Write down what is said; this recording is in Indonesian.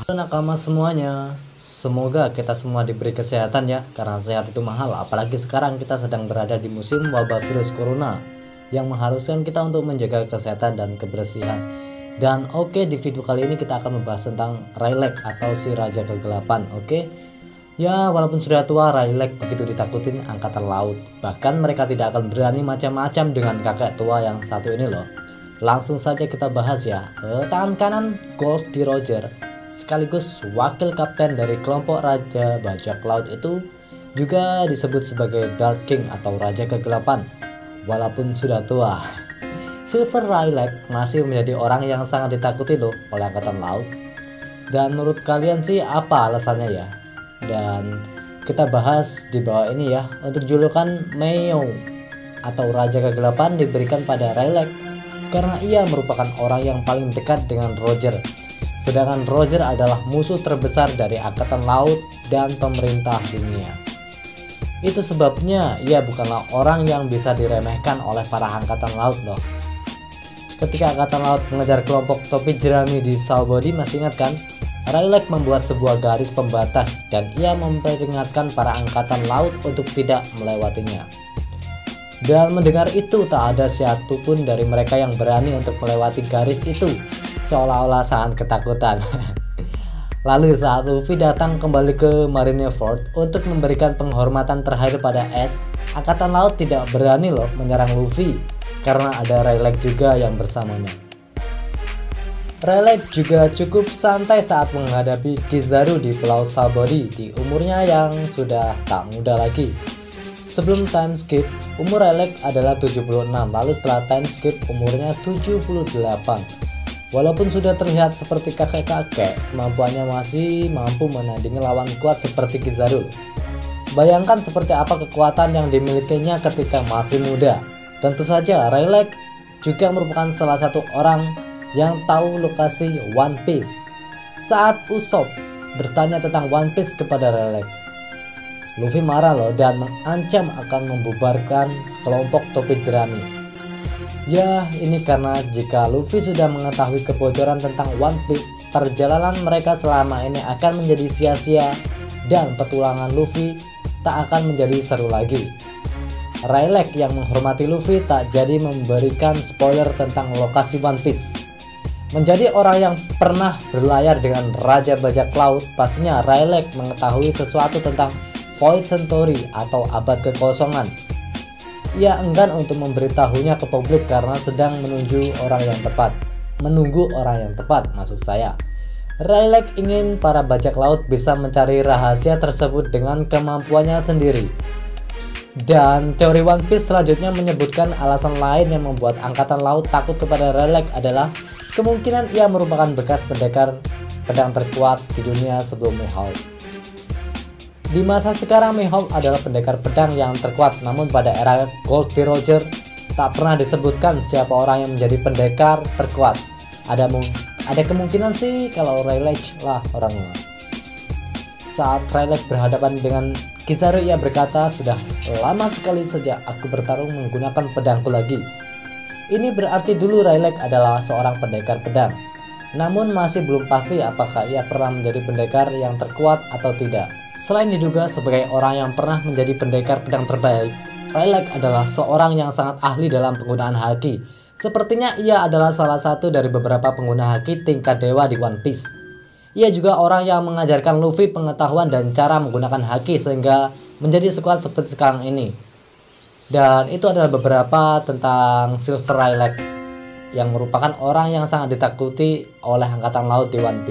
Halo nakama semuanya, semoga kita semua diberi kesehatan ya, karena sehat itu mahal. Apalagi sekarang kita sedang berada di musim wabah virus corona yang mengharuskan kita untuk menjaga kesehatan dan kebersihan. Dan oke, di video kali ini kita akan membahas tentang Rylak atau si Raja Kegelapan. Oke, ya walaupun sudah tua, Rylak begitu ditakutin angkatan laut. Bahkan mereka tidak akan berani macam-macam dengan kakek tua yang satu ini loh. Langsung saja kita bahas ya. Tangan kanan Goldie Roger, sekaligus wakil kapten dari kelompok Raja Bajak Laut itu juga disebut sebagai Dark King atau Raja Kegelapan. Walaupun sudah tua, Silver Rylak masih menjadi orang yang sangat ditakuti loh oleh angkatan laut. Dan menurut kalian sih apa alasannya ya? Dan kita bahas di bawah ini ya. Untuk julukan Meow atau Raja Kegelapan diberikan pada Rylak karena ia merupakan orang yang paling dekat dengan Roger. Sedangkan Roger adalah musuh terbesar dari angkatan laut dan pemerintah dunia. Itu sebabnya ia bukanlah orang yang bisa diremehkan oleh para angkatan laut loh. Ketika angkatan laut mengejar kelompok topi jerami di Sabaody, masih ingat kan? Rylak membuat sebuah garis pembatas dan ia memperingatkan para angkatan laut untuk tidak melewatinya. Dan mendengar itu, tak ada satupun dari mereka yang berani untuk melewati garis itu, seolah-olah sangat ketakutan. Lalu saat Luffy datang kembali ke Marineford untuk memberikan penghormatan terakhir pada Ace, angkatan laut tidak berani loh menyerang Luffy karena ada Rylak juga yang bersamanya. Rylak juga cukup santai saat menghadapi Kizaru di Pulau Sabaody di umurnya yang sudah tak muda lagi. Sebelum time skip, umur Rylak adalah 76, lalu setelah time skip umurnya 78. Walaupun sudah terlihat seperti kakek-kakek, kemampuannya masih mampu menandingi lawan kuat seperti Kizaru. Bayangkan seperti apa kekuatan yang dimilikinya ketika masih muda. Tentu saja Rylak juga merupakan salah satu orang yang tahu lokasi One Piece. Saat Usopp bertanya tentang One Piece kepada Rylak, Luffy marah loh dan mengancam akan membubarkan kelompok topi jerami. Ya, ini karena jika Luffy sudah mengetahui kebocoran tentang One Piece, perjalanan mereka selama ini akan menjadi sia-sia dan petualangan Luffy tak akan menjadi seru lagi. Rylak yang menghormati Luffy tak jadi memberikan spoiler tentang lokasi One Piece. Menjadi orang yang pernah berlayar dengan Raja Bajak Laut, pastinya Rylak mengetahui sesuatu tentang Void Century atau abad kekosongan. Ia enggan untuk memberitahunya ke publik karena sedang menunggu orang yang tepat maksud saya. Rylak ingin para bajak laut bisa mencari rahasia tersebut dengan kemampuannya sendiri. Dan teori One Piece selanjutnya menyebutkan alasan lain yang membuat angkatan laut takut kepada Rylak adalah kemungkinan ia merupakan bekas pendekar pedang terkuat di dunia sebelum Mihawk. Di masa sekarang Mihawk adalah pendekar pedang yang terkuat, namun pada era Goldie Roger tak pernah disebutkan siapa orang yang menjadi pendekar terkuat. Ada kemungkinan sih kalau Rylak lah orangnya. Saat Rylak berhadapan dengan Kizaru, ia berkata, "Sudah lama sekali sejak aku bertarung menggunakan pedangku lagi." Ini berarti dulu Rylak adalah seorang pendekar pedang. Namun masih belum pasti apakah ia pernah menjadi pendekar yang terkuat atau tidak. Selain diduga sebagai orang yang pernah menjadi pendekar pedang terbaik, Rylak adalah seorang yang sangat ahli dalam penggunaan haki. Sepertinya ia adalah salah satu dari beberapa pengguna haki tingkat dewa di One Piece. Ia juga orang yang mengajarkan Luffy pengetahuan dan cara menggunakan haki sehingga menjadi sekuat seperti sekarang ini. Dan itu adalah beberapa tentang Silver Rylak yang merupakan orang yang sangat ditakuti oleh angkatan laut di One Piece.